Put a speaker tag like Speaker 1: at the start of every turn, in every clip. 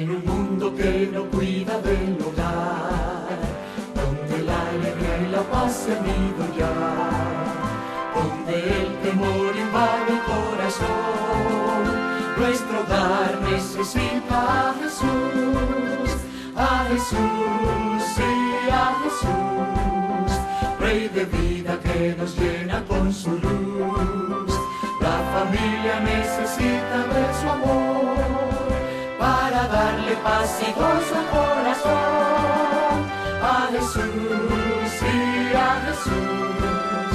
Speaker 1: En un mundo que no cuida del hogar, donde la alegría y la paz se han ido ya, donde el temor invade el corazón, nuestro hogar necesita a Jesús, sí, a Jesús, Rey de vida que nos llena con su luz. La familia necesita de su amor para darle paz y gozo al corazón. A Jesús, sí, a Jesús,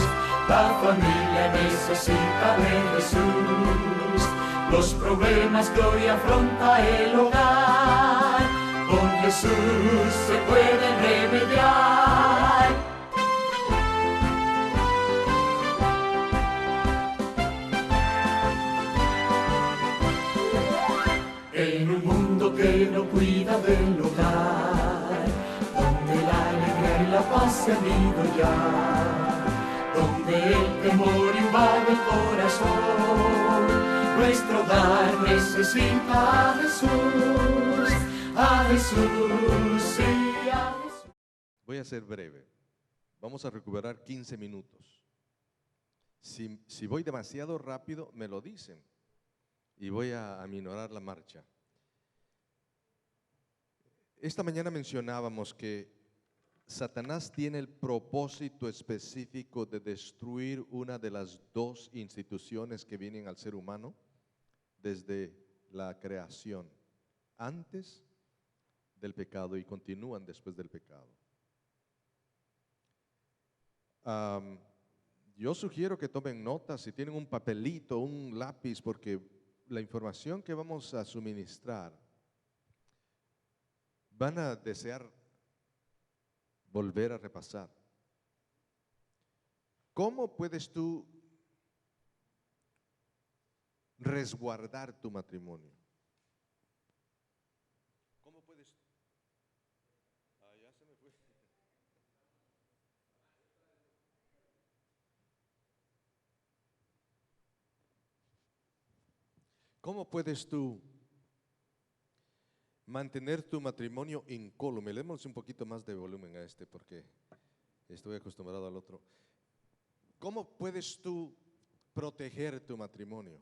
Speaker 1: la familia necesita de Jesús. Los problemas que hoy afronta el hogar, con Jesús se pueden remediar. En un mundo que no cuida del hogar, donde la alegría y la paz se han ido ya, donde el temor invade el corazón, nuestro hogar necesita a Jesús, sí, a Jesús.
Speaker 2: Voy a ser breve. Vamos a recuperar 15 minutos. Si voy demasiado rápido, me lo dicen y voy a aminorar la marcha. Esta mañana mencionábamos que Satanás tiene el propósito específico de destruir una de las dos instituciones que vienen al ser humano desde la creación, antes del pecado y continúan después del pecado. Yo sugiero que tomen notas, si tienen un papelito, un lápiz, porque la información que vamos a suministrar van a desear volver a repasar. ¿Cómo puedes tú resguardar tu matrimonio? ¿Cómo puedes? Ya se me fue. ¿Cómo puedes tú mantener tu matrimonio incólume? Le demos un poquito más de volumen a este porque estoy acostumbrado al otro. ¿Cómo puedes tú proteger tu matrimonio?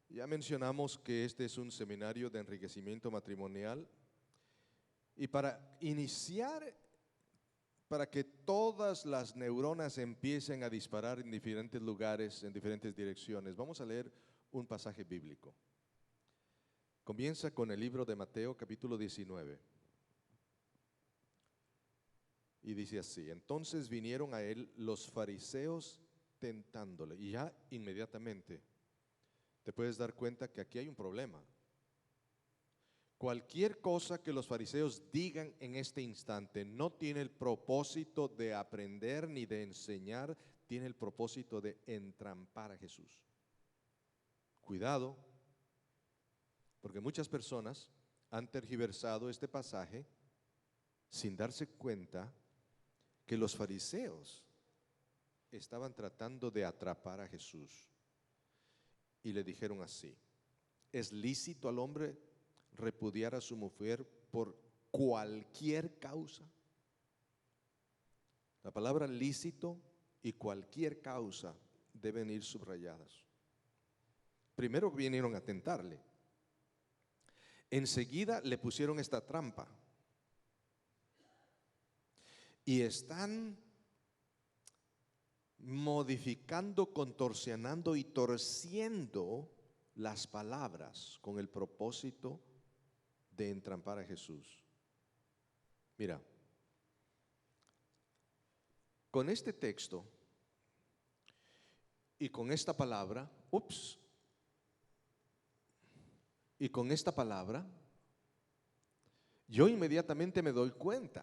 Speaker 2: Ya mencionamos que este es un seminario de enriquecimiento matrimonial y para iniciar, para que todas las neuronas empiecen a disparar en diferentes lugares, en diferentes direcciones, vamos a leer un pasaje bíblico. Comienza con el libro de Mateo, capítulo 19. Y dice así: entonces vinieron a él los fariseos tentándole. Y ya inmediatamente te puedes dar cuenta que aquí hay un problema. Cualquier cosa que los fariseos digan en este instante no tiene el propósito de aprender ni de enseñar, tiene el propósito de entrampar a Jesús. Cuidado, porque muchas personas han tergiversado este pasaje sin darse cuenta que los fariseos estaban tratando de atrapar a Jesús. Y le dijeron así: ¿es lícito al hombre repudiar a su mujer por cualquier causa? La palabra lícito y cualquier causa deben ir subrayadas. Primero vinieron a tentarle. Enseguida le pusieron esta trampa. Y están modificando, contorsionando y torciendo las palabras con el propósito de entrampar a Jesús. Mira, con este texto y con esta palabra, y con esta palabra, yo inmediatamente me doy cuenta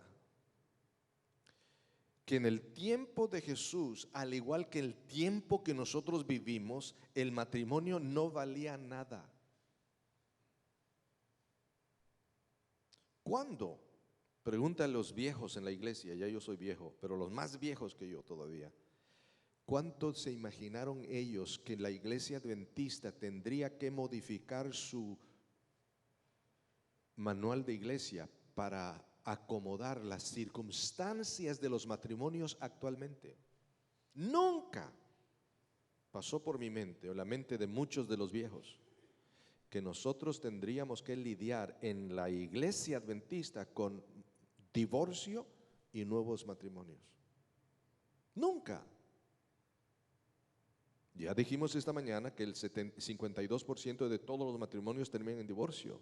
Speaker 2: que en el tiempo de Jesús, al igual que el tiempo que nosotros vivimos, el matrimonio no valía nada. ¿Cuándo? Pregunta a los viejos en la iglesia, ya yo soy viejo, pero los más viejos que yo todavía. ¿Cuánto se imaginaron ellos que la iglesia adventista tendría que modificar su manual de iglesia para acomodar las circunstancias de los matrimonios actualmente. Nunca pasó por mi mente o la mente de muchos de los viejos que nosotros tendríamos que lidiar en la iglesia adventista con divorcio y nuevos matrimonios. Nunca. Ya dijimos esta mañana que el 52% de todos los matrimonios terminan en divorcio.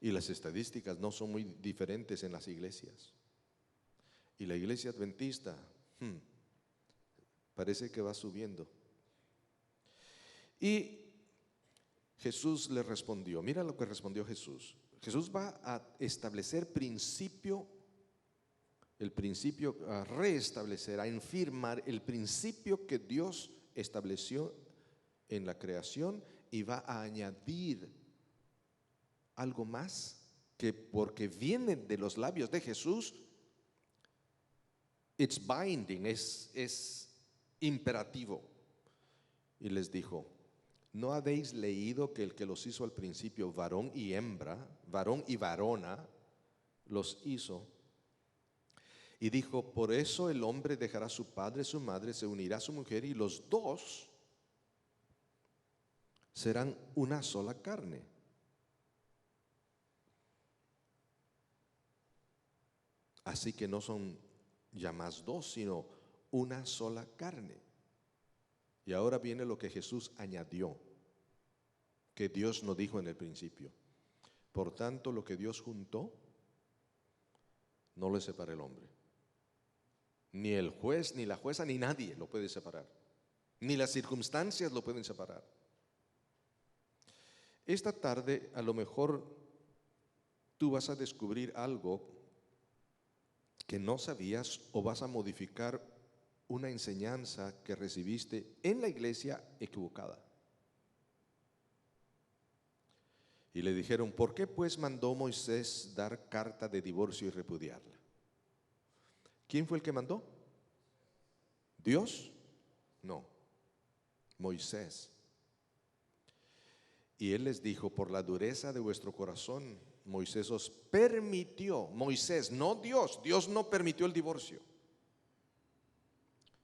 Speaker 2: Y las estadísticas no son muy diferentes en las iglesias. Y la iglesia adventista parece que va subiendo. Y Jesús le respondió, mira lo que respondió Jesús. Jesús va a establecer a reestablecer, a infirmar el principio que Dios estableció en la creación y va a añadir algo más que porque viene de los labios de Jesús, it's binding, es imperativo. Y les dijo, ¿no habéis leído que el que los hizo al principio, varón y hembra, varón y varona, los hizo? Y dijo, por eso el hombre dejará a su padre y su madre, se unirá a su mujer y los dos serán una sola carne. Así que no son ya más dos, sino una sola carne. Y ahora viene lo que Jesús añadió, que Dios no dijo en el principio. Por tanto, lo que Dios juntó, no le separa el hombre. Ni el juez, ni la jueza, ni nadie lo puede separar. Ni las circunstancias lo pueden separar. Esta tarde a lo mejor tú vas a descubrir algo que no sabías o vas a modificar una enseñanza que recibiste en la iglesia equivocada. Y le dijeron, ¿por qué pues mandó Moisés dar carta de divorcio y repudiarla? ¿Quién fue el que mandó? ¿Dios? No, Moisés. Y él les dijo, por la dureza de vuestro corazón, Moisés os permitió, Moisés, no Dios, Dios no permitió el divorcio.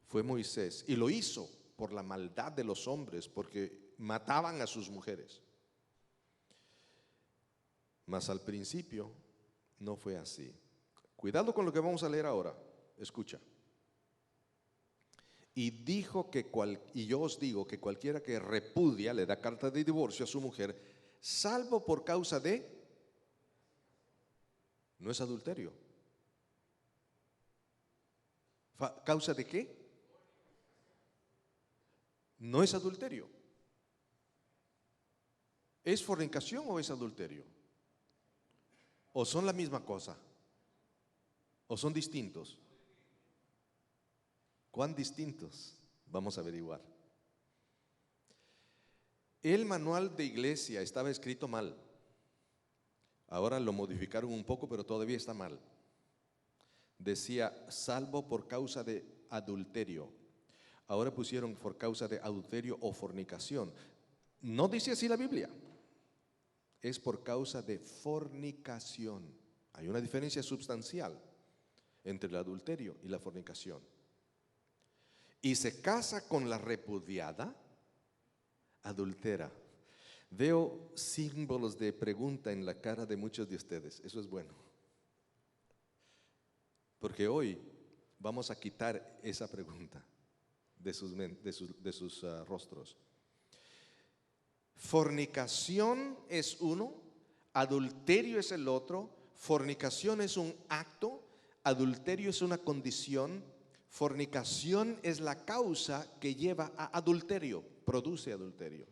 Speaker 2: Fue Moisés y lo hizo por la maldad de los hombres, porque mataban a sus mujeres. Mas al principio no fue así. Cuidado con lo que vamos a leer ahora, escucha. Y dijo y yo os digo que cualquiera que repudia, le da carta de divorcio a su mujer, salvo por causa de, no es adulterio. ¿Causa de qué? No es adulterio. ¿Es fornicación o es adulterio? ¿O son la misma cosa? ¿O son distintos? ¿Cuán distintos? Vamos a averiguar. El manual de iglesia estaba escrito mal. Ahora lo modificaron un poco, pero todavía está mal. Decía, salvo por causa de adulterio. Ahora pusieron por causa de adulterio o fornicación. No dice así la Biblia. Es por causa de fornicación. Hay una diferencia sustancial entre el adulterio y la fornicación. Y se casa con la repudiada, adultera. Veo símbolos de pregunta en la cara de muchos de ustedes. Eso es bueno. Porque hoy vamos a quitar esa pregunta de sus rostros. Fornicación es uno, adulterio es el otro. Fornicación es un acto, adulterio es una condición. Fornicación es la causa que lleva a adulterio, produce adulterio.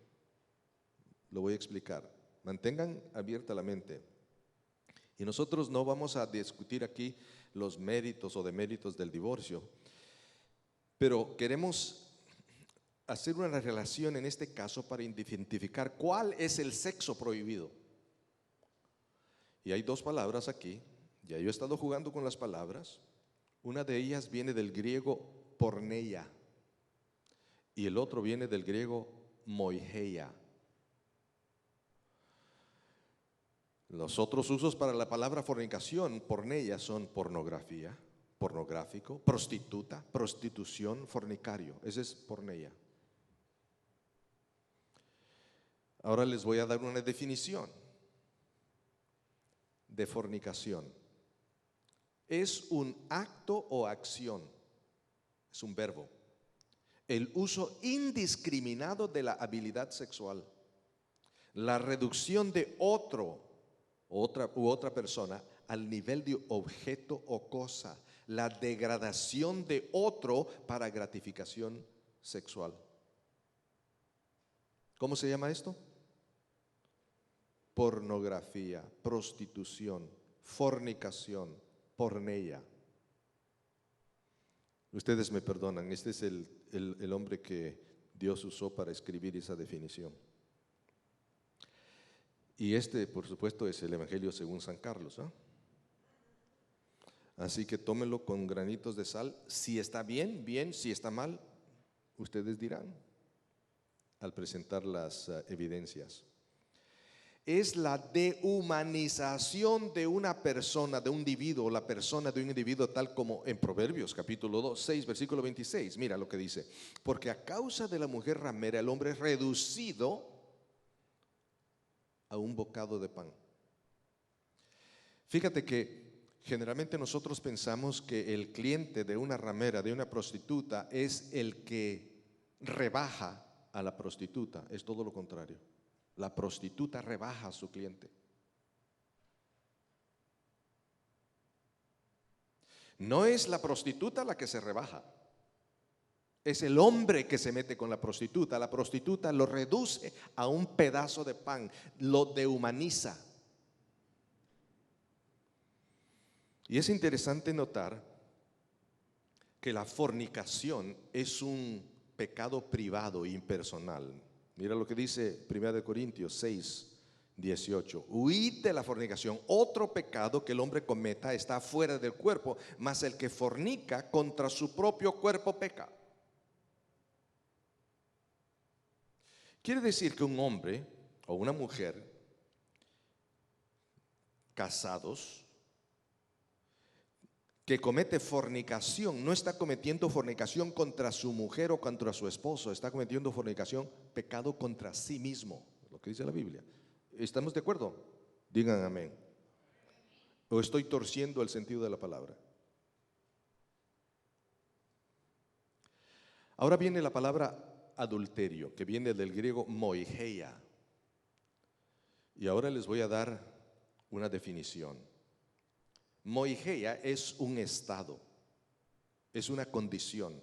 Speaker 2: Lo voy a explicar. Mantengan abierta la mente. Y nosotros no vamos a discutir aquí los méritos o deméritos del divorcio, pero queremos hacer una relación en este caso para identificar cuál es el sexo prohibido. Y hay dos palabras aquí. Ya yo he estado jugando con las palabras. Una de ellas viene del griego porneia y el otro viene del griego moigeia. Los otros usos para la palabra fornicación, porneia, son pornografía, pornográfico, prostituta, prostitución, fornicario. Ese es porneia. Ahora les voy a dar una definición de fornicación. Es un acto o acción, es un verbo. El uso indiscriminado de la habilidad sexual, la reducción de otra persona al nivel de objeto o cosa, la degradación de otro para gratificación sexual. ¿Cómo se llama esto? Pornografía, prostitución, fornicación, porneia. Ustedes me perdonan, este es el hombre que Dios usó para escribir esa definición. Y este, por supuesto, es el Evangelio según San Carlos, ¿eh? Así que tómenlo con granitos de sal. Si está bien, bien; si está mal, ustedes dirán al presentar las evidencias. Es la dehumanización de una persona, de un individuo, la persona de un individuo, tal como en Proverbios capítulo 6, versículo 26. Mira lo que dice: porque a causa de la mujer ramera el hombre es reducido a un bocado de pan. Fíjate que generalmente nosotros pensamos que el cliente de una ramera, de una prostituta, es el que rebaja a la prostituta. Es todo lo contrario. La prostituta rebaja a su cliente. No es la prostituta la que se rebaja, es el hombre que se mete con la prostituta. La prostituta lo reduce a un pedazo de pan, lo dehumaniza. Y es interesante notar que la fornicación es un pecado privado, impersonal. Mira lo que dice 1 Corintios 6, 18. Huid de la fornicación. Otro pecado que el hombre cometa está fuera del cuerpo, mas el que fornica contra su propio cuerpo peca. Quiere decir que un hombre o una mujer casados que comete fornicación no está cometiendo fornicación contra su mujer o contra su esposo, está cometiendo fornicación, pecado contra sí mismo, lo que dice la Biblia. ¿Estamos de acuerdo? Digan amén. ¿O estoy torciendo el sentido de la palabra? Ahora viene la palabra adulterio, que viene del griego moigeia. Y ahora les voy a dar una definición. Moigeia es un estado, es una condición,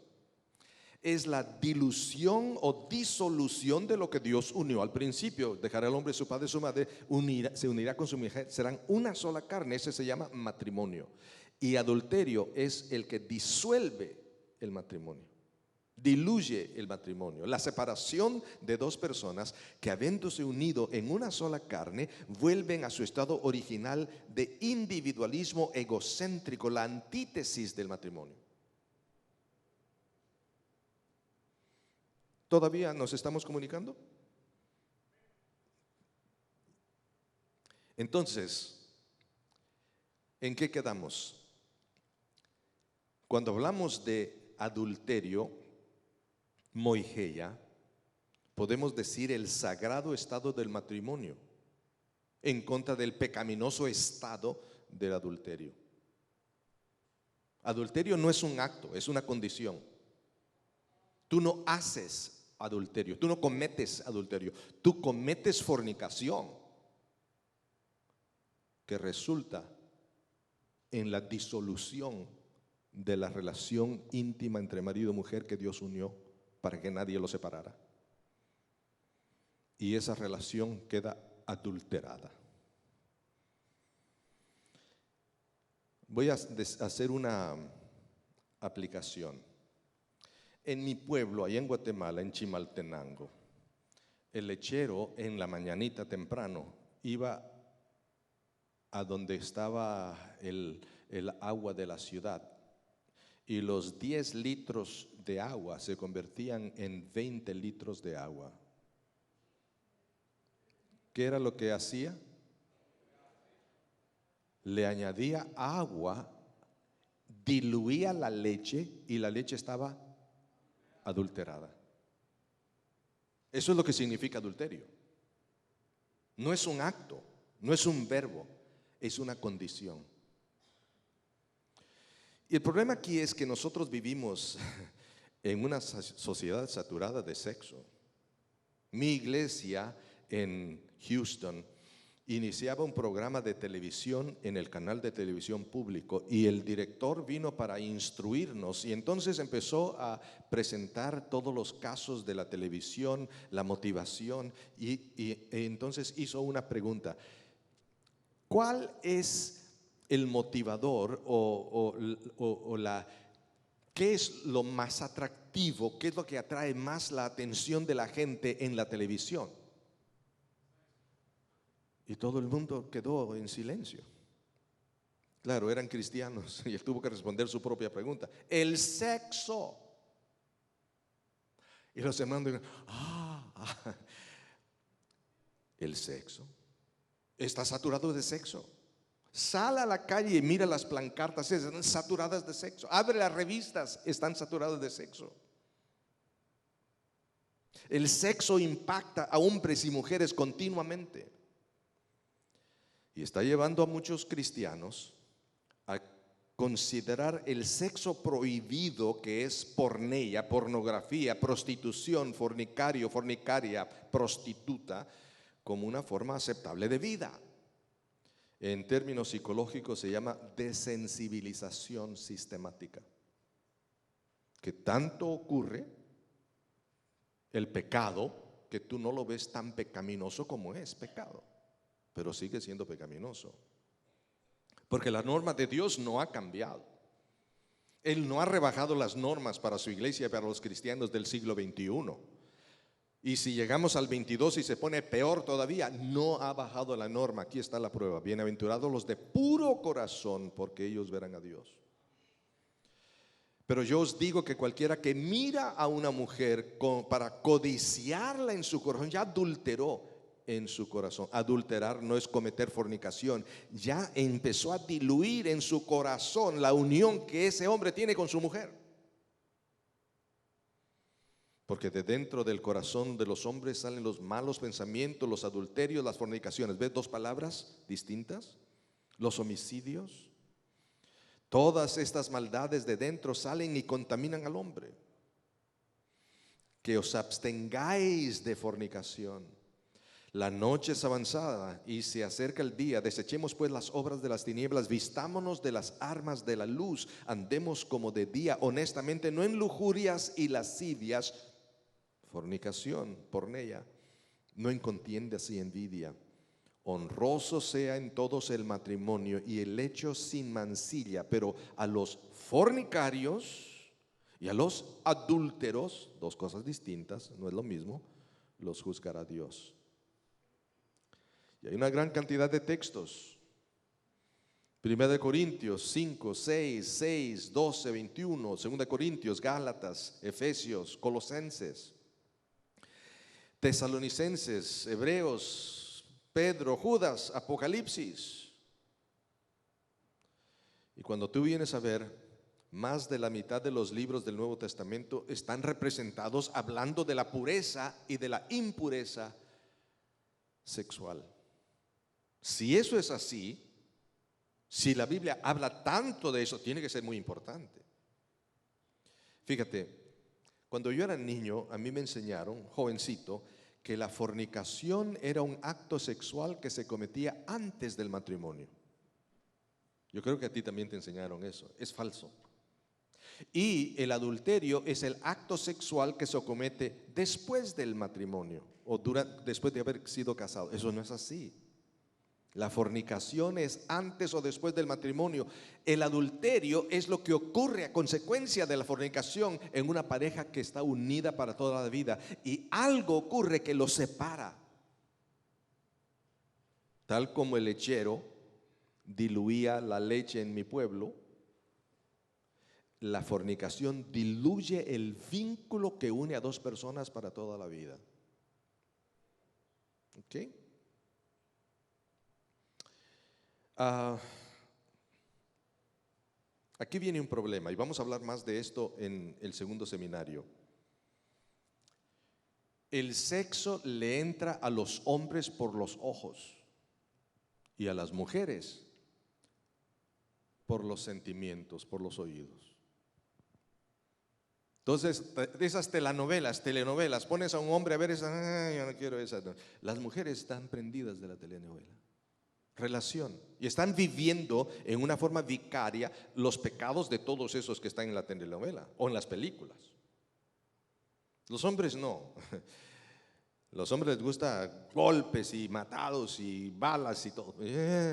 Speaker 2: es la dilución o disolución de lo que Dios unió al principio. Dejará el hombre su padre y su madre, se unirá con su mujer, serán una sola carne. Ese se llama matrimonio. Y adulterio es el que disuelve el matrimonio, diluye el matrimonio, la separación de dos personas que, habiéndose unido en una sola carne, vuelven a su estado original de individualismo egocéntrico, la antítesis del matrimonio. ¿Todavía nos estamos comunicando? Entonces, ¿en qué quedamos? Cuando hablamos de adulterio, moigeia, podemos decir el sagrado estado del matrimonio en contra del pecaminoso estado del adulterio. Adulterio no es un acto, es una condición. Tú no haces adulterio, tú no cometes adulterio, tú cometes fornicación, que resulta en la disolución de la relación íntima entre marido y mujer que Dios unió para que nadie lo separara. Y esa relación queda adulterada. Voy a hacer una aplicación. En mi pueblo, allá en Guatemala, en Chimaltenango, el lechero en la mañanita temprano iba a donde estaba el agua de la ciudad, y los 10 litros de agua se convertían en 20 litros de agua. ¿Qué era lo que hacía? le añadía agua, diluía la leche y la leche estaba adulterada. Eso es lo que significa adulterio. No es un acto, no es un verbo, es una condición. Y el problema aquí es que nosotros vivimos en una sociedad saturada de sexo. Mi iglesia en Houston iniciaba un programa de televisión en el canal de televisión público y el director vino para instruirnos y entonces empezó a presentar todos los casos de la televisión, la motivación y entonces hizo una pregunta: ¿cuál es el motivador qué es lo más atractivo, qué es lo que atrae más la atención de la gente en la televisión? Y todo el mundo quedó en silencio. Claro, eran cristianos y él tuvo que responder su propia pregunta: el sexo. Y los hermanos dijeron: el sexo. Está saturado de sexo. Sal a la calle y mira las pancartas, están saturadas de sexo. Abre las revistas, están saturadas de sexo. El sexo impacta a hombres y mujeres continuamente. Y está llevando a muchos cristianos a considerar el sexo prohibido, que es porneia, pornografía, prostitución, fornicario, fornicaria, prostituta, como una forma aceptable de vida. En términos psicológicos se llama desensibilización sistemática. Que tanto ocurre el pecado que tú no lo ves tan pecaminoso como es pecado, pero sigue siendo pecaminoso. Porque la norma de Dios no ha cambiado. Él no ha rebajado las normas para su iglesia y para los cristianos del siglo XXI. Y si llegamos al 22 y se pone peor todavía, no ha bajado la norma. Aquí está la prueba: bienaventurados los de puro corazón, porque ellos verán a Dios. Pero yo os digo que cualquiera que mira a una mujer para codiciarla en su corazón, ya adulteró en su corazón. Adulterar no es cometer fornicación, ya empezó a diluir en su corazón la unión que ese hombre tiene con su mujer. Porque de dentro del corazón de los hombres salen los malos pensamientos, los adulterios, las fornicaciones. ¿Ves dos palabras distintas? Los homicidios. Todas estas maldades de dentro salen y contaminan al hombre. Que os abstengáis de fornicación. La noche es avanzada y se acerca el día. Desechemos pues las obras de las tinieblas, vistámonos de las armas de la luz, andemos como de día, honestamente, no en lujurias y lascivias, fornicación, porneia, no en contiendas y envidia. Honroso sea en todos el matrimonio y el lecho sin mancilla, pero a los fornicarios y a los adúlteros, dos cosas distintas, no es lo mismo, los juzgará Dios. Y hay una gran cantidad de textos. 1 Corintios 5, 6, 12, 21, 2 Corintios, Gálatas, Efesios, Colosenses, Tesalonicenses, Hebreos, Pedro, Judas, Apocalipsis. Y cuando tú vienes a ver, más de la mitad de los libros del Nuevo Testamento están representados hablando de la pureza y de la impureza sexual. Si eso es así, si la Biblia habla tanto de eso, tiene que ser muy importante. Fíjate, cuando yo era niño, a mí me enseñaron, jovencito, que la fornicación era un acto sexual que se cometía antes del matrimonio. Yo creo que a ti también te enseñaron eso. Es falso. Y el adulterio es el acto sexual que se comete después del matrimonio o después de haber sido casado. Eso no es así. La fornicación es antes o después del matrimonio. El adulterio es lo que ocurre a consecuencia de la fornicación en una pareja que está unida para toda la vida. Y algo ocurre que los separa. Tal como el lechero diluía la leche en mi pueblo, la fornicación diluye el vínculo que une a dos personas para toda la vida. ¿Ok? Aquí viene un problema y vamos a hablar más de esto en el segundo seminario. El sexo le entra a los hombres por los ojos y a las mujeres por los sentimientos, por los oídos. Entonces, de esas telenovelas, pones a un hombre a ver esa, yo no quiero esa. No. Las mujeres están prendidas de la telenovela. Relación. Y están viviendo en una forma vicaria los pecados de todos esos que están en la telenovela o en las películas. Los hombres no. Los hombres les gusta golpes y matados y balas y todo.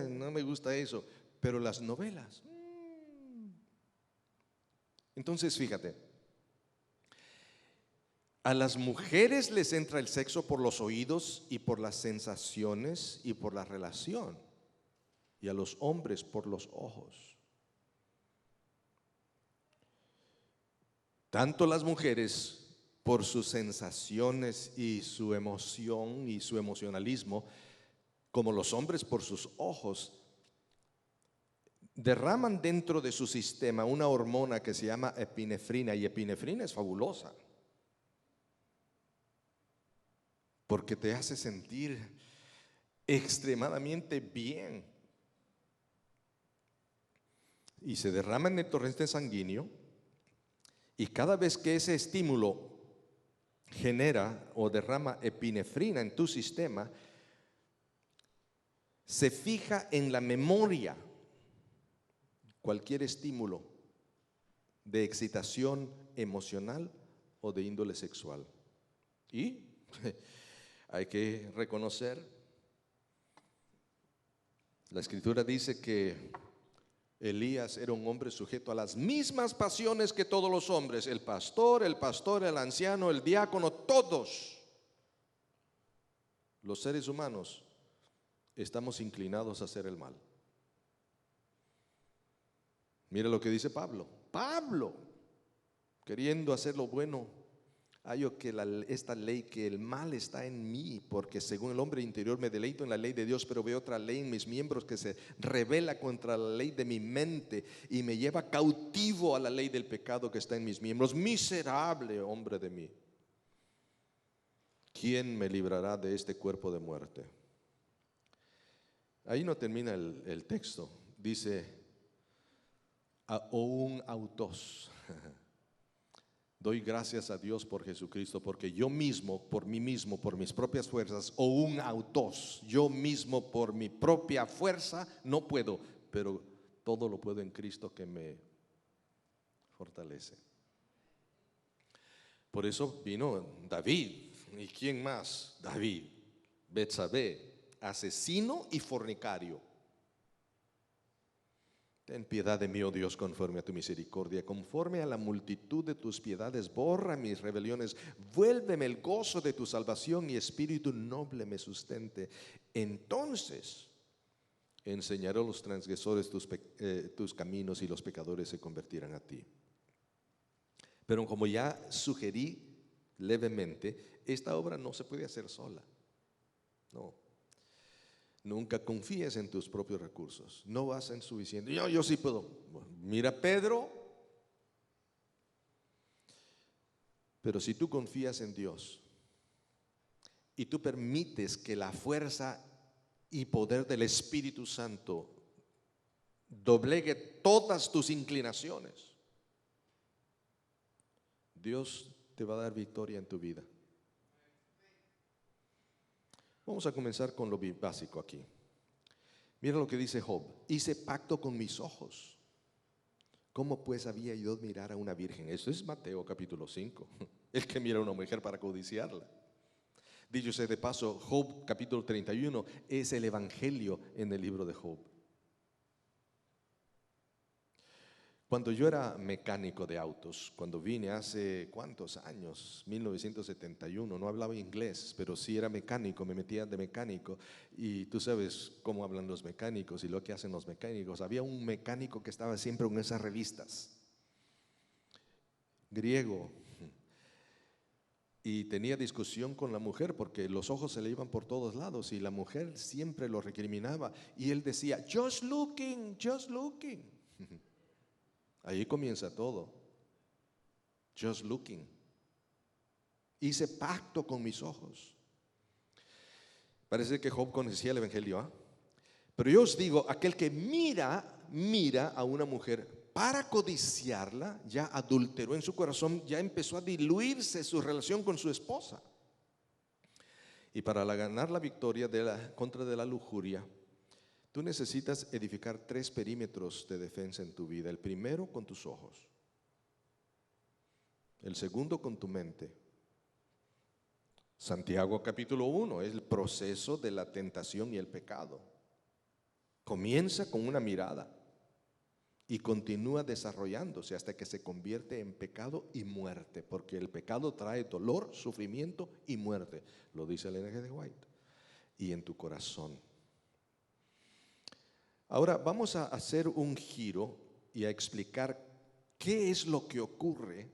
Speaker 2: No me gusta eso. Pero las novelas. Entonces, fíjate. A las mujeres les entra el sexo por los oídos y por las sensaciones y por la relación. Y a los hombres por los ojos. Tanto las mujeres por sus sensaciones y su emoción y su emocionalismo, como los hombres por sus ojos, derraman dentro de su sistema una hormona que se llama epinefrina, y epinefrina es fabulosa. Porque te hace sentir extremadamente bien. Y se derrama en el torrente sanguíneo, y cada vez que ese estímulo genera o derrama epinefrina en tu sistema, se fija en la memoria cualquier estímulo de excitación emocional o de índole sexual. Y hay que reconocer, la Escritura dice que Elías era un hombre sujeto a las mismas pasiones que todos los hombres, el pastor, el anciano, el diácono, todos los seres humanos estamos inclinados a hacer el mal. Mira lo que dice Pablo. Pablo, queriendo hacer lo bueno, hallo que esta ley, que el mal está en mí, porque según el hombre interior me deleito en la ley de Dios, pero veo otra ley en mis miembros que se rebela contra la ley de mi mente y me lleva cautivo a la ley del pecado que está en mis miembros. Miserable hombre de mí, ¿quién me librará de este cuerpo de muerte? Ahí no termina el texto. Dice, un autos. Doy gracias a Dios por Jesucristo, porque yo mismo, por mí mismo, por mis propias fuerzas, o un autos, yo mismo por mi propia fuerza no puedo, pero todo lo puedo en Cristo que me fortalece. Por eso vino David. ¿Y quién más? David, Betsabé, asesino y fornicario. Ten piedad de mí, oh Dios, conforme a tu misericordia, conforme a la multitud de tus piedades, borra mis rebeliones, vuélveme el gozo de tu salvación y espíritu noble me sustente. Entonces enseñaré a los transgresores tus caminos y los pecadores se convertirán a ti. Pero como ya sugerí levemente, esta obra no se puede hacer sola. No. Nunca confíes en tus propios recursos. No vas en suficiente. Yo sí puedo. Bueno, mira Pedro. Pero si tú confías en Dios y tú permites que la fuerza y poder del Espíritu Santo doblegue todas tus inclinaciones, Dios te va a dar victoria en tu vida. Vamos a comenzar con lo básico aquí. Mira lo que dice Job. Hice pacto con mis ojos. ¿Cómo pues había yo de mirar a una virgen? Eso es Mateo capítulo 5. El que mira a una mujer para codiciarla. Dicho sea de paso, Job capítulo 31 es el evangelio en el libro de Job. Cuando yo era mecánico de autos, cuando vine hace ¿cuántos años? 1971, no hablaba inglés, pero sí era mecánico, me metía de mecánico. Y tú sabes cómo hablan los mecánicos y lo que hacen los mecánicos. Había un mecánico que estaba siempre en esas revistas, griego, y tenía discusión con la mujer porque los ojos se le iban por todos lados y la mujer siempre lo recriminaba. Y él decía, just looking, just looking. Ahí comienza todo. Just looking. Hice pacto con mis ojos. Parece que Job conocía el evangelio, ¿ah? Pero yo os digo, aquel que mira a una mujer para codiciarla, ya adulteró en su corazón, ya empezó a diluirse su relación con su esposa. Y para ganar la victoria contra de la lujuria, tú necesitas edificar 3 perímetros de defensa en tu vida. El primero con tus ojos, el segundo con tu mente. Santiago capítulo 1 es el proceso de la tentación y el pecado. Comienza con una mirada y continúa desarrollándose hasta que se convierte en pecado y muerte, porque el pecado trae dolor, sufrimiento y muerte, lo dice el Ellen G. White. Y en tu corazón. Ahora vamos a hacer un giro y a explicar qué es lo que ocurre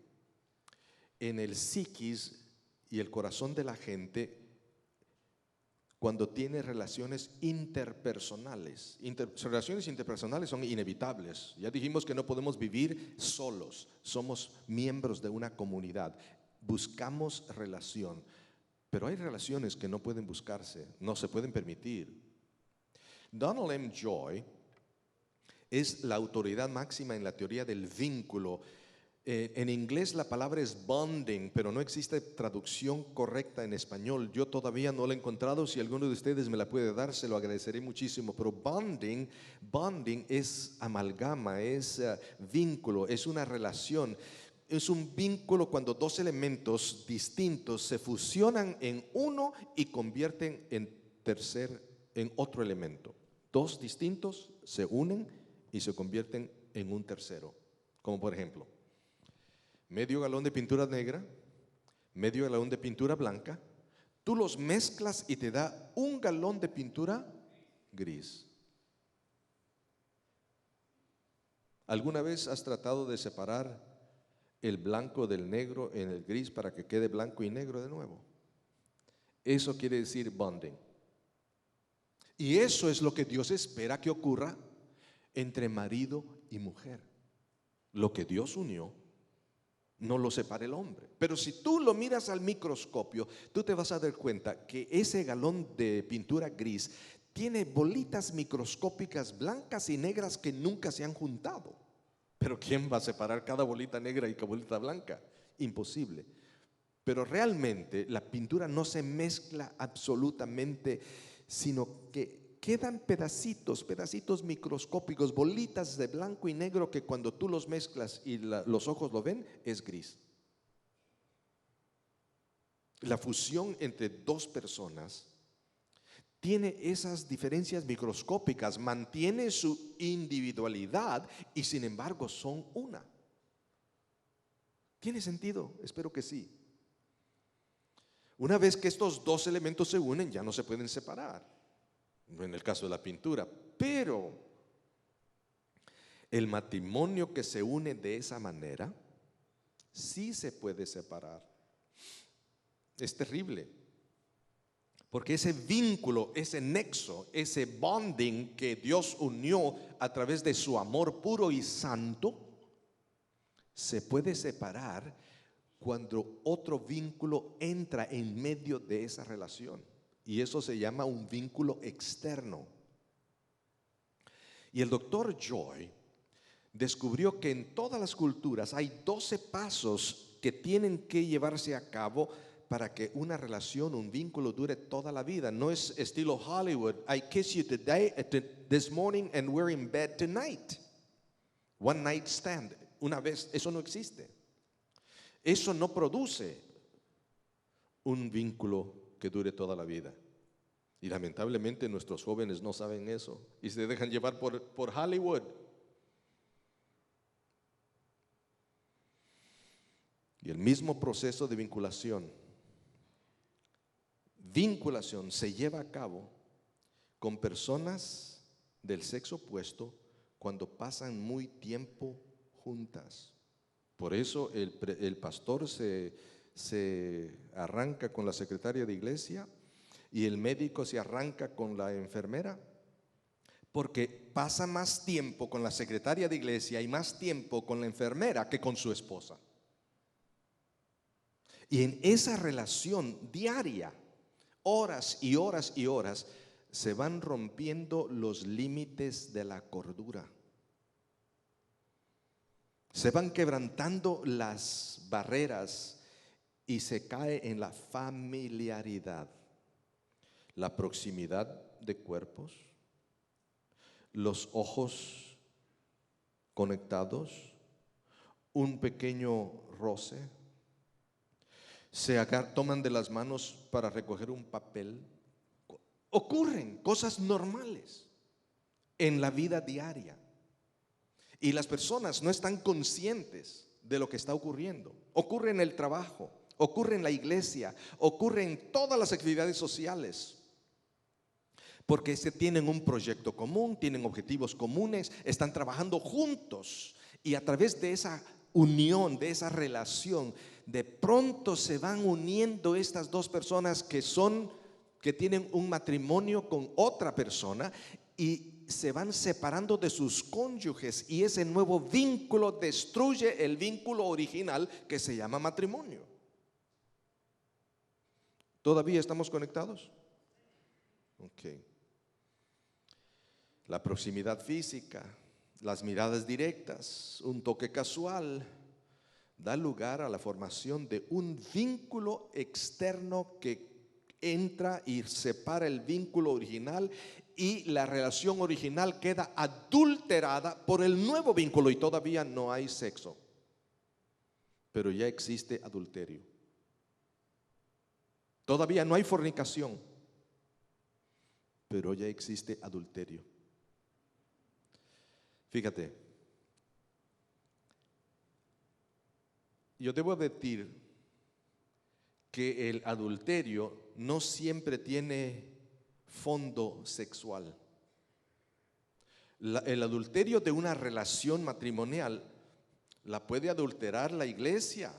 Speaker 2: en el psiquis y el corazón de la gente cuando tiene relaciones interpersonales. Relaciones interpersonales son inevitables. Ya dijimos que no podemos vivir solos, somos miembros de una comunidad. Buscamos relación, pero hay relaciones que no pueden buscarse, no se pueden permitir. Donald M. Joy es la autoridad máxima en la teoría del vínculo. En inglés la palabra es bonding, pero no existe traducción correcta en español. Yo todavía no la he encontrado. Si alguno de ustedes me la puede dar, se lo agradeceré muchísimo. Pero bonding es amalgama, es vínculo, es una relación. Es un vínculo cuando 2 elementos distintos se fusionan en uno y convierten en otro elemento. 2 distintos se unen y se convierten en un tercero. Como por ejemplo, medio galón de pintura negra, medio galón de pintura blanca, tú los mezclas y te da 1 galón de pintura gris. ¿Alguna vez has tratado de separar el blanco del negro en el gris para que quede blanco y negro de nuevo? Eso quiere decir bonding. Y eso es lo que Dios espera que ocurra entre marido y mujer. Lo que Dios unió, no lo separa el hombre. Pero si tú lo miras al microscopio, tú te vas a dar cuenta que ese galón de pintura gris tiene bolitas microscópicas blancas y negras que nunca se han juntado. Pero ¿quién va a separar cada bolita negra y cada bolita blanca? Imposible. Pero realmente la pintura no se mezcla absolutamente, sino que quedan pedacitos microscópicos, bolitas de blanco y negro que cuando tú los mezclas y los ojos lo ven, es gris. La fusión entre 2 personas tiene esas diferencias microscópicas, mantiene su individualidad y sin embargo son una. ¿Tiene sentido? Espero que sí. Una vez que estos 2 elementos se unen, ya no se pueden separar. En el caso de la pintura, pero el matrimonio que se une de esa manera sí se puede separar. Es terrible, porque ese vínculo, ese nexo, ese bonding que Dios unió a través de su amor puro y santo, se puede separar cuando otro vínculo entra en medio de esa relación. Y eso se llama un vínculo externo. Y el doctor Joy descubrió que en todas las culturas hay 12 pasos que tienen que llevarse a cabo para que una relación, un vínculo dure toda la vida. No es estilo Hollywood. I kiss you this morning and we're in bed tonight. One night stand. Una vez, eso no existe. Eso no produce un vínculo que dure toda la vida. Y lamentablemente nuestros jóvenes no saben eso y se dejan llevar por Hollywood. Y el mismo proceso de vinculación se lleva a cabo con personas del sexo opuesto cuando pasan muy tiempo juntas. Por eso el pastor se arranca con la secretaria de iglesia y el médico se arranca con la enfermera, Porque pasa más tiempo con la secretaria de iglesia y más tiempo con la enfermera que con su esposa. Y en esa relación diaria, horas y horas y horas, se van rompiendo los límites de la cordura. Se van quebrantando las barreras y se cae en la familiaridad, la proximidad de cuerpos, los ojos conectados, un pequeño roce, toman de las manos para recoger un papel. Ocurren cosas normales en la vida diaria y las personas no están conscientes de lo que está ocurriendo. Ocurre en el trabajo, ocurre en la iglesia, ocurre en todas las actividades sociales. Porque se tienen un proyecto común, tienen objetivos comunes, están trabajando juntos y a través de esa unión, de esa relación, de pronto se van uniendo estas dos personas que tienen un matrimonio con otra persona y se van separando de sus cónyuges y ese nuevo vínculo destruye el vínculo original que se llama matrimonio. ¿Todavía estamos conectados? Ok. La proximidad física, las miradas directas, un toque casual, da lugar a la formación de un vínculo externo que entra y separa el vínculo original y la relación original queda adulterada por el nuevo vínculo y todavía no hay sexo, pero ya existe adulterio. Todavía no hay fornicación, pero ya existe adulterio. Fíjate, yo debo advertir que el adulterio no siempre tiene fondo sexual. El adulterio de una relación matrimonial la puede adulterar la iglesia.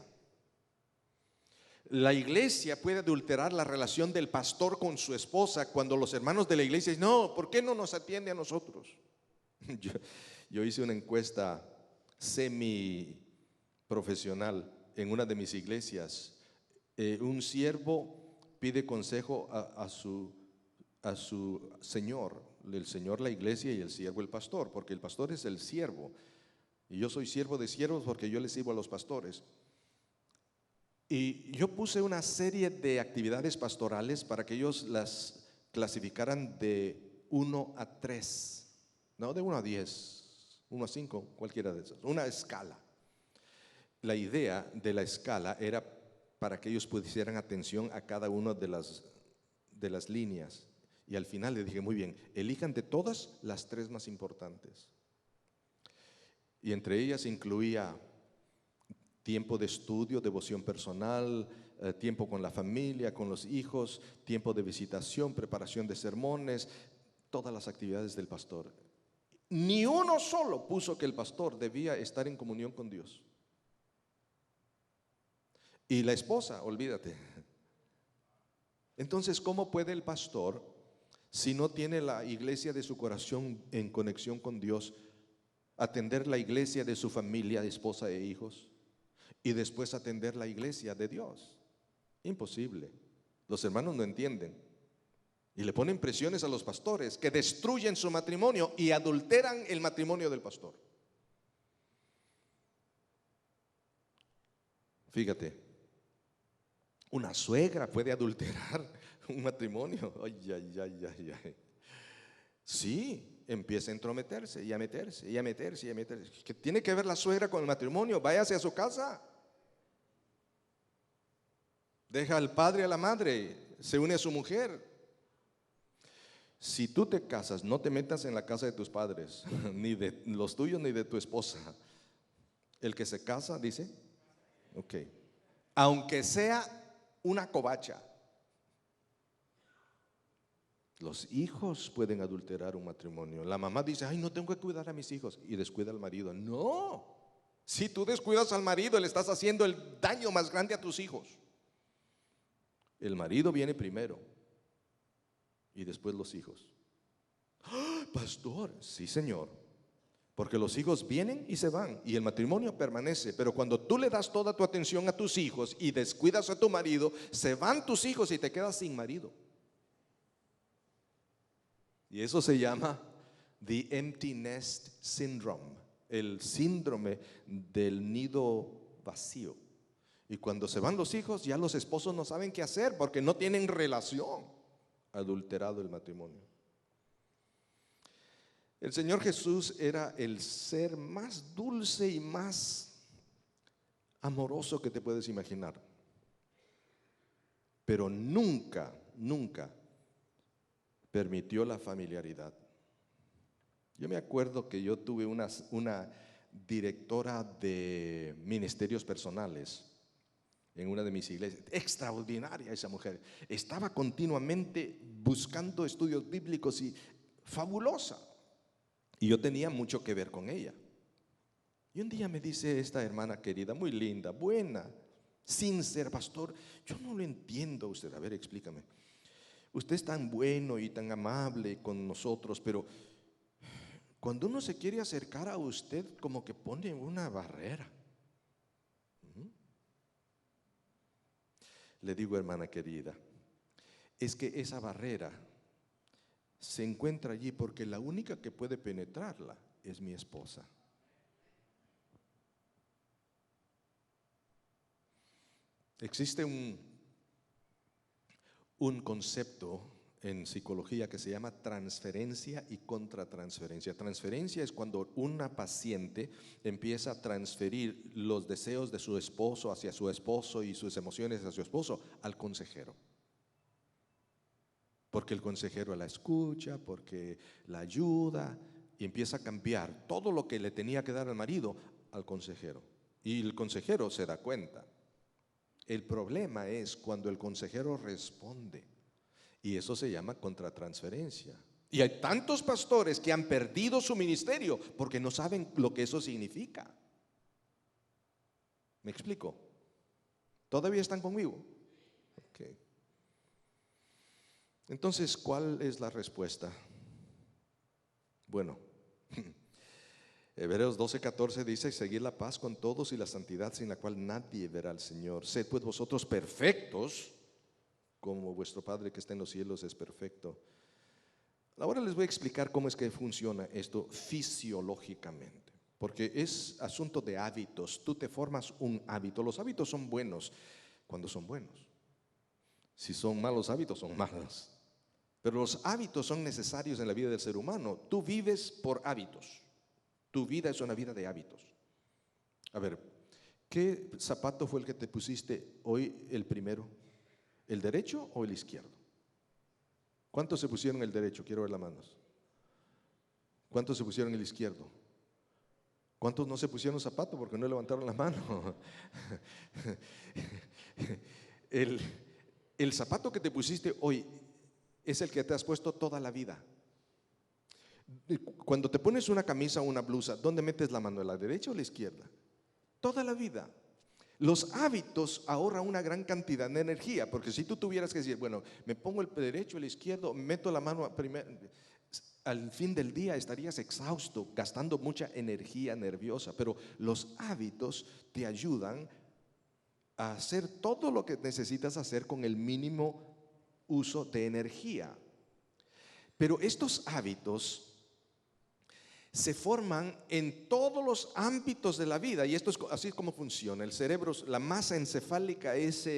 Speaker 2: La iglesia puede adulterar la relación del pastor con su esposa cuando los hermanos de la iglesia dicen, no, ¿por qué no nos atiende a nosotros? Yo hice una encuesta semi profesional en una de mis iglesias. Un siervo pide consejo a su señor, el señor la iglesia y el siervo el pastor, porque el pastor es el siervo y yo soy siervo de siervos porque yo le sirvo a los pastores. Y yo puse una serie de actividades pastorales para que ellos las clasificaran de 1 a 3, no de 1 a 10, 1 a 5, cualquiera de esas, una escala. La idea de la escala era para que ellos pusieran atención a cada una de las líneas. Y al final le dije, muy bien, elijan de todas las 3 más importantes. Y entre ellas incluía tiempo de estudio, devoción personal, tiempo con la familia, con los hijos, tiempo de visitación, preparación de sermones, todas las actividades del pastor. Ni uno solo puso que el pastor debía estar en comunión con Dios. Y la esposa, olvídate. Entonces, ¿cómo puede el pastor, si no tiene la iglesia de su corazón en conexión con Dios, atender la iglesia de su familia, esposa e hijos, y después atender la iglesia de Dios? Imposible. Los hermanos no entienden. Y le ponen presiones a los pastores que destruyen su matrimonio y adulteran el matrimonio del pastor. Fíjate, una suegra puede adulterar un matrimonio. Ay, ay, ay, ay, ay. Sí, empieza a entrometerse y a meterse y a meterse y a meterse. ¿Qué tiene que ver la suegra con el matrimonio? Váyase a su casa. Deja al padre a la madre, se une a su mujer. Si tú te casas, no te metas en la casa de tus padres, ni de los tuyos ni de tu esposa. El que se casa, dice, ok, aunque sea una covacha. Los hijos pueden adulterar un matrimonio. La mamá dice, ay, no tengo que cuidar a mis hijos, y descuida al marido. No, si tú descuidas al marido, le estás haciendo el daño más grande a tus hijos. El marido viene primero y después los hijos. pastor, sí, Señor. Porque los hijos vienen y se van y el matrimonio permanece. Pero cuando tú le das toda tu atención a tus hijos y descuidas a tu marido, se van tus hijos y te quedas sin marido. Y eso se llama the empty nest syndrome, el síndrome del nido vacío. Y cuando se van los hijos, ya los esposos no saben qué hacer porque no tienen relación. Adulterado el matrimonio. El Señor Jesús era el ser más dulce y más amoroso que te puedes imaginar. Pero nunca, nunca permitió la familiaridad. Yo me acuerdo que yo tuve una directora de ministerios personales en una de mis iglesias. Extraordinaria esa mujer. Estaba continuamente buscando estudios bíblicos y fabulosa. Y yo tenía mucho que ver con ella. Y un día me dice esta hermana querida, muy linda, buena, sin ser pastor, yo no lo entiendo usted, a ver, explícame. Usted es tan bueno y tan amable con nosotros, pero cuando uno se quiere acercar a usted, como que pone una barrera. Le digo, hermana querida, es que esa barrera se encuentra allí porque la única que puede penetrarla es mi esposa. Existe un concepto en psicología que se llama transferencia y contratransferencia. Transferencia es cuando una paciente empieza a transferir los deseos de su esposo hacia su esposo y sus emociones hacia su esposo al consejero. Porque el consejero la escucha, porque la ayuda y empieza a cambiar todo lo que le tenía que dar al marido al consejero. Y el consejero se da cuenta. El problema es cuando el consejero responde. Y eso se llama contratransferencia. Y hay tantos pastores que han perdido su ministerio porque no saben lo que eso significa. ¿Me explico? ¿Todavía están conmigo? Okay. Entonces, ¿cuál es la respuesta? Bueno, Hebreos 12:14 dice: seguid la paz con todos y la santidad, sin la cual nadie verá al Señor. Sed pues vosotros perfectos, como vuestro Padre que está en los cielos es perfecto. Ahora les voy a explicar cómo es que funciona esto fisiológicamente, porque es asunto de hábitos. Tú te formas un hábito. Los hábitos son buenos cuando son buenos. Si son malos hábitos, son malos. Pero los hábitos son necesarios en la vida del ser humano. Tú vives por hábitos. Tu vida es una vida de hábitos. A ver, ¿qué zapato fue el que te pusiste hoy el primero? ¿El derecho o el izquierdo? ¿Cuántos se pusieron el derecho? Quiero ver las manos. ¿Cuántos se pusieron el izquierdo? ¿Cuántos no se pusieron zapato porque no levantaron la mano? El zapato que te pusiste hoy es el que te has puesto toda la vida. Cuando te pones una camisa o una blusa, ¿dónde metes la mano? ¿A la derecha o a la izquierda? Toda la vida. Los hábitos ahorran una gran cantidad de energía, porque si tú tuvieras que decir, bueno, me pongo el derecho o el izquierdo, meto la mano primero, al fin del día estarías exhausto, gastando mucha energía nerviosa. Pero los hábitos te ayudan a hacer todo lo que necesitas hacer con el mínimo uso de energía. Pero estos hábitos se forman en todos los ámbitos de la vida, y esto es así como funciona. El cerebro, la masa encefálica es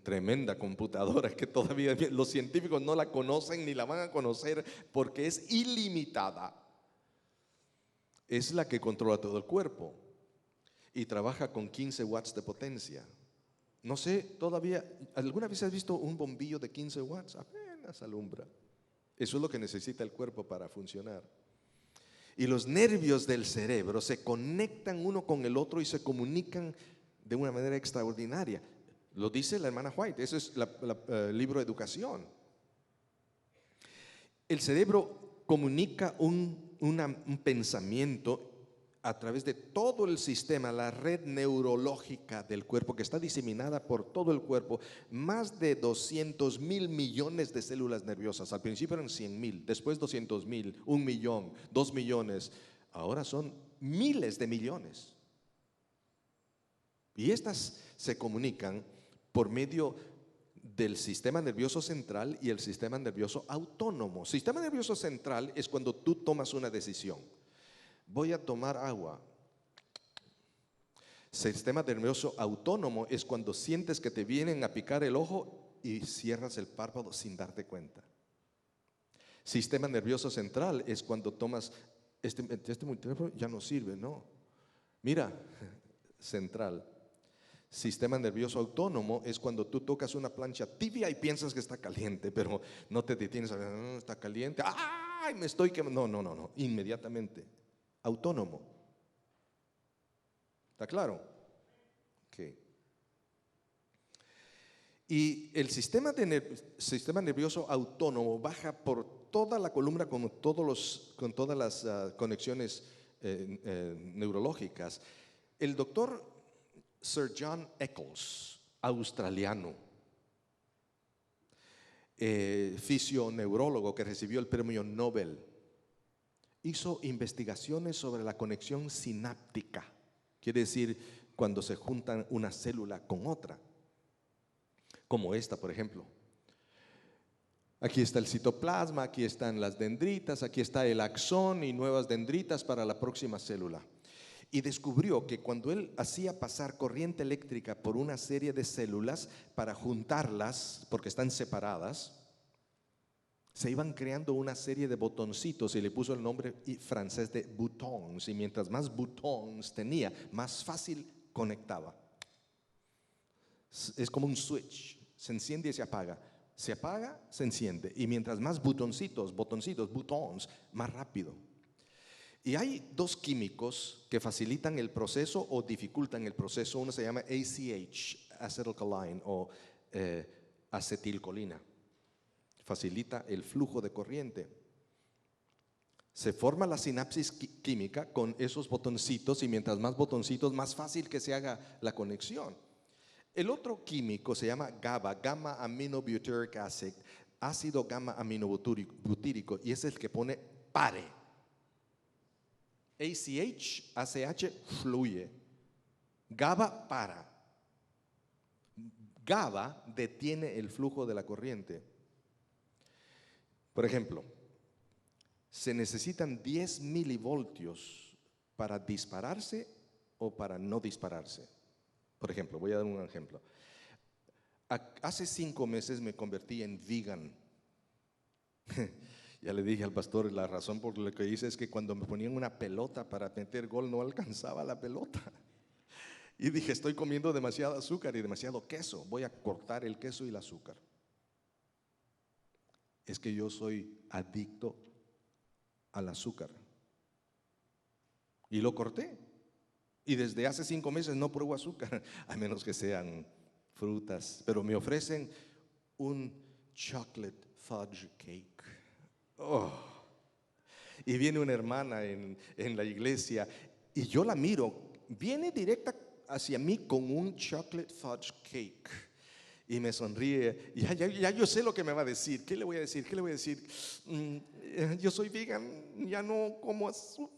Speaker 2: tremenda computadora que todavía los científicos no la conocen ni la van a conocer porque es ilimitada. Es la que controla todo el cuerpo y trabaja con 15 watts de potencia. No sé, todavía, ¿alguna vez has visto un bombillo de 15 watts? Apenas alumbra. Eso es lo que necesita el cuerpo para funcionar. Y los nervios del cerebro se conectan uno con el otro y se comunican de una manera extraordinaria. Lo dice la hermana White, eso es el libro de educación. El cerebro comunica un pensamiento a través de todo el sistema, la red neurológica del cuerpo que está diseminada por todo el cuerpo, más de 200.000 millones de células nerviosas. Al principio eran 100.000, después 200.000, 1.000.000, 2 millones, ahora son miles de millones. Y estas se comunican por medio del sistema nervioso central y el sistema nervioso autónomo. Sistema nervioso central es cuando tú tomas una decisión. Voy a tomar agua. Sistema nervioso autónomo es cuando sientes que te vienen a picar el ojo y cierras el párpado sin darte cuenta. Sistema nervioso central es cuando tomas, este teléfono ya no sirve, ¿no? Mira, central. Sistema nervioso autónomo es cuando tú tocas una plancha tibia y piensas que está caliente, pero no te detienes a ver, está caliente, ¡ay! Me estoy quemando. No, inmediatamente. Autónomo. ¿Está claro? Okay. Y el sistema nervioso autónomo baja por toda la columna con todas las conexiones neurológicas. El doctor Sir John Eccles, australiano, fisioneurólogo que recibió el premio Nobel, hizo investigaciones sobre la conexión sináptica, quiere decir cuando se juntan una célula con otra, como esta, por ejemplo. Aquí está el citoplasma, aquí están las dendritas, aquí está el axón y nuevas dendritas para la próxima célula. Y descubrió que cuando él hacía pasar corriente eléctrica por una serie de células para juntarlas, porque están separadas, se iban creando una serie de botoncitos y le puso el nombre francés de boutons. Y mientras más boutons tenía, más fácil conectaba. Es como un switch, se enciende y se apaga. Se apaga, se enciende. Y mientras más botoncitos, boutons, más rápido. Y hay dos químicos que facilitan el proceso o dificultan el proceso. Uno se llama ACH, acetylcholine o acetilcolina. Facilita el flujo de corriente. Se forma la sinapsis química con esos botoncitos y mientras más botoncitos, más fácil que se haga la conexión. El otro químico se llama GABA, gamma aminobutyric acid, ácido gamma aminobutírico, y es el que pone pare. ACH fluye. GABA para. GABA detiene el flujo de la corriente. Por ejemplo, se necesitan 10 milivoltios para dispararse o para no dispararse. Por ejemplo, voy a dar un ejemplo. Hace 5 meses me convertí en vegan. Ya le dije al pastor, la razón por la que hice es que cuando me ponían una pelota para meter gol no alcanzaba la pelota. Y dije, estoy comiendo demasiado azúcar y demasiado queso. Voy a cortar el queso y el azúcar. Es que yo soy adicto al azúcar. Y lo corté. Y desde hace 5 meses no pruebo azúcar, a menos que sean frutas. Pero me ofrecen un chocolate fudge cake. Oh. Y viene una hermana en la iglesia y yo la miro, viene directa hacia mí con un chocolate fudge cake. Y me sonríe. Ya yo sé lo que me va a decir. ¿Qué le voy a decir? ¿Qué le voy a decir? Yo soy vegan, ya no como azúcar.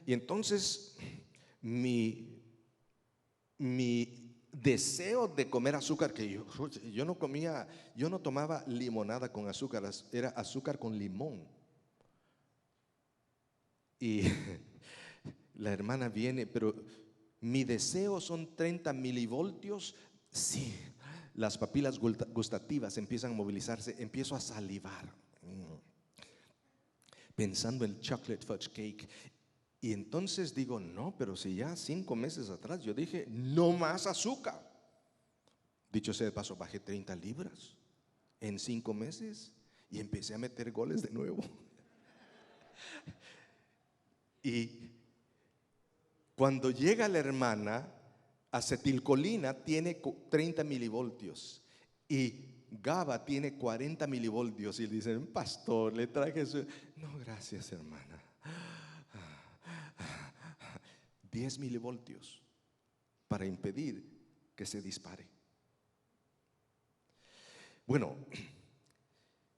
Speaker 2: Y entonces mi deseo de comer azúcar, que yo no comía, yo no tomaba limonada con azúcar, era azúcar con limón. Y la hermana viene, pero mi deseo son 30 milivoltios. Sí, las papilas gustativas empiezan a movilizarse, empiezo a salivar, pensando en chocolate fudge cake. Y entonces digo, no, pero si ya 5 meses atrás yo dije, no más azúcar. Dicho sea de paso, bajé 30 libras en 5 meses y empecé a meter goles de nuevo. Y cuando llega la hermana, acetilcolina tiene 30 milivoltios y GABA tiene 40 milivoltios. Y le dicen, pastor, le traje eso. No, gracias, hermana. 10 milivoltios para impedir que se dispare. Bueno,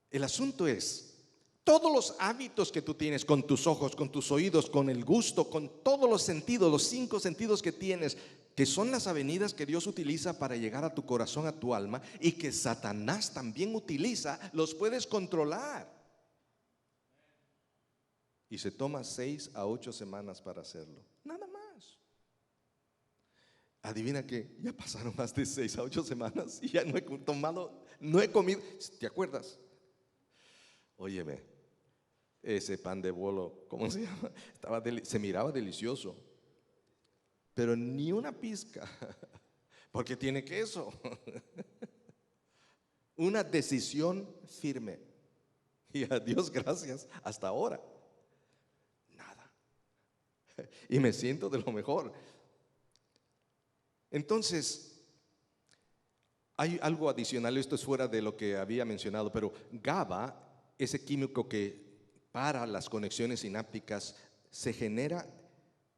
Speaker 2: el asunto es, todos los hábitos que tú tienes con tus ojos, con tus oídos, con el gusto, con todos los sentidos, los 5 sentidos que tienes, que son las avenidas que Dios utiliza para llegar a tu corazón, a tu alma, y que Satanás también utiliza, los puedes controlar. Y se toma 6 a 8 semanas para hacerlo, nada más. Adivina que ya pasaron más de 6 a 8 semanas y ya no he comido. ¿Te acuerdas? Óyeme, ese pan de bolo, ¿cómo se llama? Se miraba delicioso, pero ni una pizca, porque tiene queso. Una decisión firme. Y a Dios gracias, hasta ahora, nada. Y me siento de lo mejor. Entonces, hay algo adicional, esto es fuera de lo que había mencionado, pero GABA, ese químico que para las conexiones sinápticas, se genera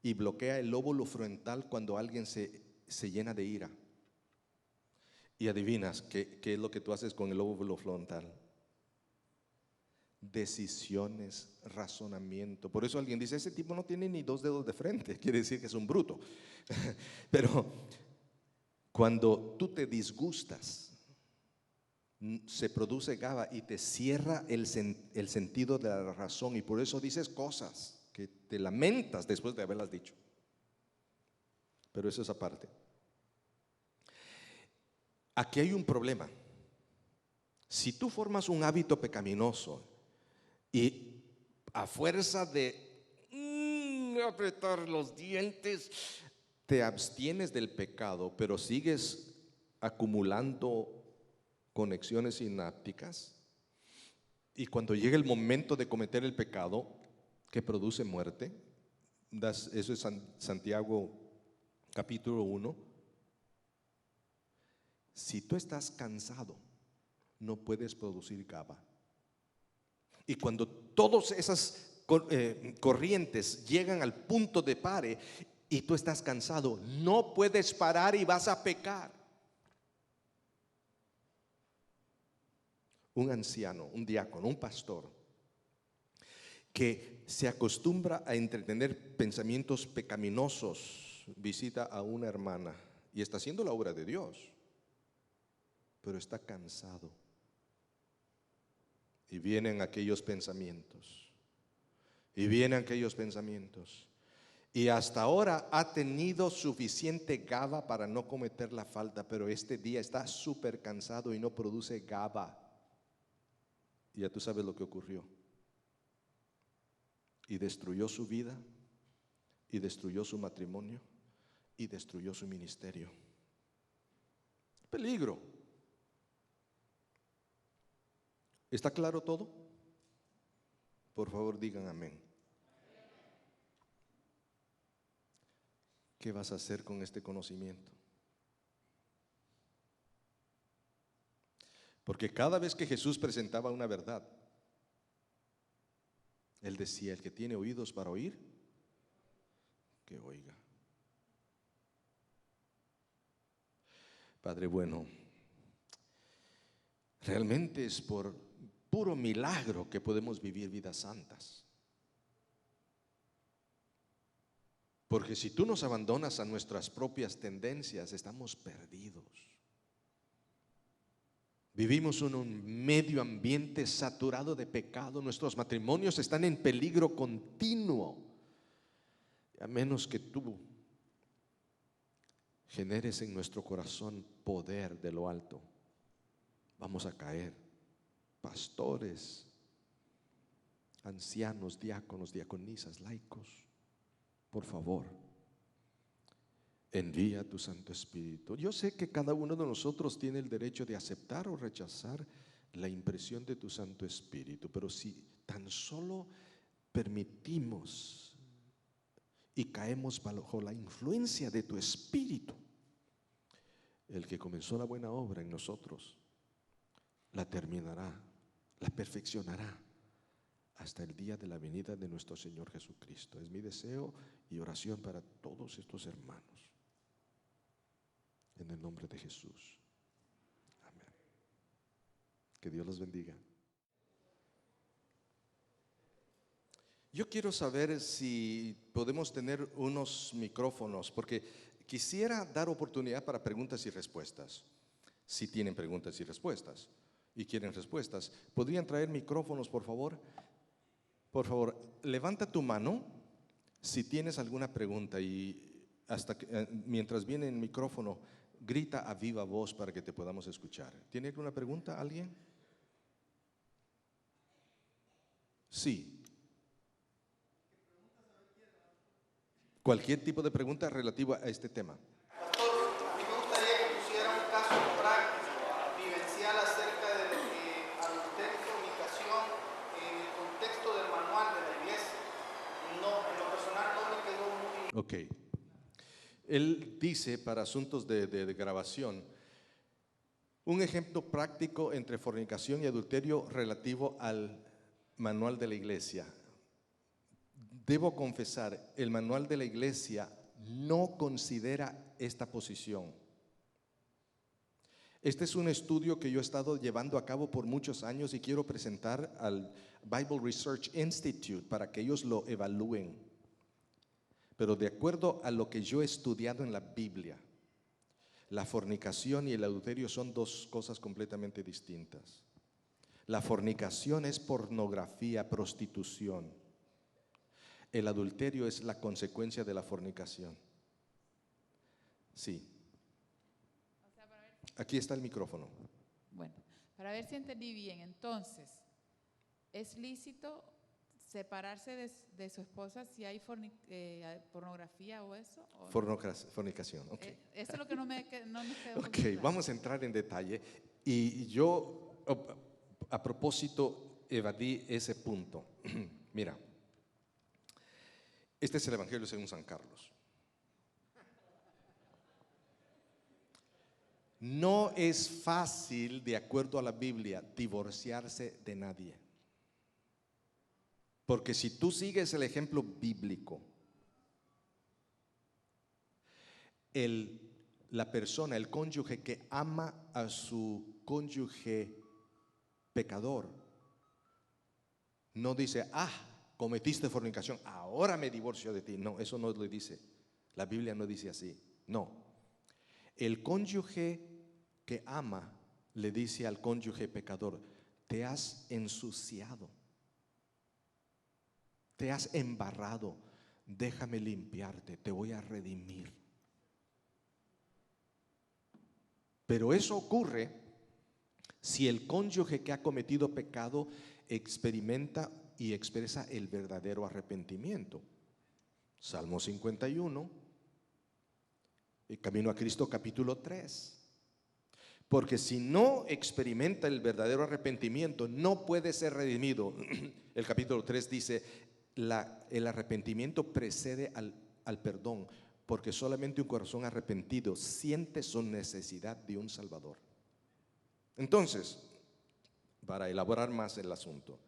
Speaker 2: y bloquea el lóbulo frontal cuando alguien se llena de ira. Y adivinas qué es lo que tú haces con el lóbulo frontal. Decisiones, razonamiento. Por eso alguien dice, ese tipo no tiene ni 2 dedos de frente, quiere decir que es un bruto. Pero cuando tú te disgustas, se produce GABA y te cierra el sentido de la razón, y por eso dices cosas que te lamentas después de haberlas dicho. Pero eso es aparte. Aquí hay un problema. Si tú formas un hábito pecaminoso y a fuerza de apretar los dientes te abstienes del pecado, pero sigues acumulando conexiones sinápticas, y cuando llega el momento de cometer el pecado que produce muerte, eso es Santiago capítulo 1, si tú estás cansado, no puedes producir GABA. Y cuando todas esas corrientes llegan al punto de pare y tú estás cansado, no puedes parar y vas a pecar. Un anciano, un diácono, un pastor que se acostumbra a entretener pensamientos pecaminosos, visita a una hermana y está haciendo la obra de Dios, pero está cansado. Y vienen aquellos pensamientos, y hasta ahora ha tenido suficiente GABA para no cometer la falta, pero este día está súper cansado y no produce GABA. Y ya tú sabes lo que ocurrió. Y destruyó su vida, y destruyó su matrimonio, y destruyó su ministerio. Peligro. ¿Está claro todo? Por favor, digan amén. ¿Qué vas a hacer con este conocimiento? Porque cada vez que Jesús presentaba una verdad, Él decía, el que tiene oídos para oír, que oiga. Padre bueno, realmente es por puro milagro que podemos vivir vidas santas. Porque si tú nos abandonas a nuestras propias tendencias, estamos perdidos. Vivimos en un medio ambiente saturado de pecado. Nuestros matrimonios están en peligro continuo. A menos que tú generes en nuestro corazón poder de lo alto, vamos a caer. Pastores, ancianos, diáconos, diaconisas, laicos, por favor, envía tu Santo Espíritu. Yo sé que cada uno de nosotros tiene el derecho de aceptar o rechazar la impresión de tu Santo Espíritu, pero si tan solo permitimos y caemos bajo la influencia de tu Espíritu, el que comenzó la buena obra en nosotros la terminará, la perfeccionará hasta el día de la venida de nuestro Señor Jesucristo. Es mi deseo y oración para todos estos hermanos. En el nombre de Jesús. Amén. Que Dios los bendiga. Yo quiero saber si podemos tener unos micrófonos, porque quisiera dar oportunidad para preguntas y respuestas. Si tienen preguntas y respuestas y quieren respuestas, ¿podrían traer micrófonos, por favor? Por favor, levanta tu mano si tienes alguna pregunta y mientras viene el micrófono, grita a viva voz para que te podamos escuchar. ¿Tiene alguna pregunta alguien? Sí. Cualquier tipo de pregunta relativa a este tema.
Speaker 3: Pastor, a mí me gustaría que pusiera un caso práctico, vivencial acerca de lo que adulterio y fornicación en el contexto del manual de la iglesia. No, en lo personal no me quedó muy...
Speaker 2: Ok. Él dice, para asuntos de grabación, un ejemplo práctico entre fornicación y adulterio relativo al manual de la iglesia. Debo confesar, el manual de la iglesia no considera esta posición. Este es un estudio que yo he estado llevando a cabo por muchos años y quiero presentar al Bible Research Institute para que ellos lo evalúen. Pero de acuerdo a lo que yo he estudiado en la Biblia, la fornicación y el adulterio son dos cosas completamente distintas. La fornicación es pornografía, prostitución. El adulterio es la consecuencia de la fornicación. Sí.
Speaker 4: O sea, para ver,
Speaker 2: Aquí está el micrófono.
Speaker 4: bueno, para ver si entendí bien, entonces, ¿es lícito separarse de su esposa si hay pornografía o eso? ¿O no?
Speaker 2: Fornicación, ok.
Speaker 4: Eso es lo que no me quedó muy
Speaker 2: Ok,
Speaker 4: claro.
Speaker 2: vamos a entrar en detalle. Y yo, a propósito, evadí ese punto. Mira, este es el Evangelio según San Carlos. No es fácil, de acuerdo a la Biblia, divorciarse de nadie. Porque si tú sigues el ejemplo bíblico, la persona, el cónyuge que ama a su cónyuge pecador, no dice, cometiste fornicación, ahora me divorcio de ti. No, eso no lo dice. La Biblia no dice así. No. El cónyuge que ama le dice al cónyuge pecador, te has ensuciado, te has embarrado, déjame limpiarte, te voy a redimir. Pero eso ocurre si el cónyuge que ha cometido pecado experimenta y expresa el verdadero arrepentimiento. Salmo 51, el Camino a Cristo capítulo 3. Porque si no experimenta el verdadero arrepentimiento, no puede ser redimido. El capítulo 3 dice, el arrepentimiento precede al perdón, porque solamente un corazón arrepentido siente su necesidad de un Salvador. Entonces, para elaborar más el asunto,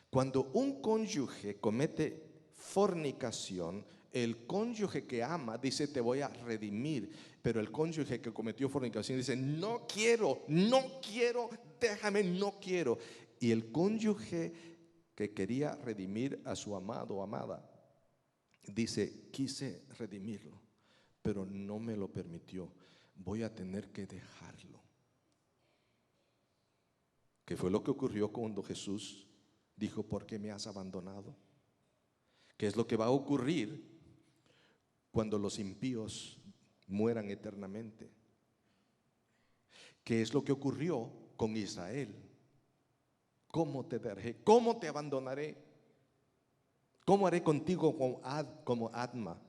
Speaker 2: cuando un cónyuge comete fornicación, el cónyuge que ama dice te voy a redimir, pero el cónyuge que cometió fornicación dice no quiero, déjame, no quiero. Y el cónyuge que quería redimir a su amado o amada dice quise redimirlo, pero no me lo permitió, voy a tener que dejarlo. ¿Qué fue lo que ocurrió cuando Jesús dijo, ¿por qué me has abandonado? ¿Qué es lo que va a ocurrir cuando los impíos mueran eternamente? ¿Qué es lo que ocurrió con Israel? ¿Cómo te dejaré? ¿Cómo te abandonaré? ¿Cómo haré contigo como Adma?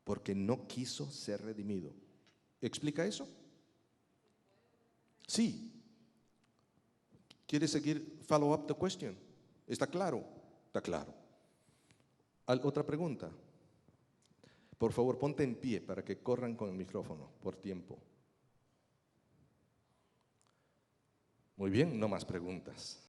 Speaker 2: Porque no quiso ser redimido. ¿Explica eso? Sí. ¿Quieres seguir? Follow up the question. ¿Está claro? Está claro. ¿Otra pregunta? Por favor, ponte en pie para que corran con el micrófono por tiempo. Muy bien, no más preguntas.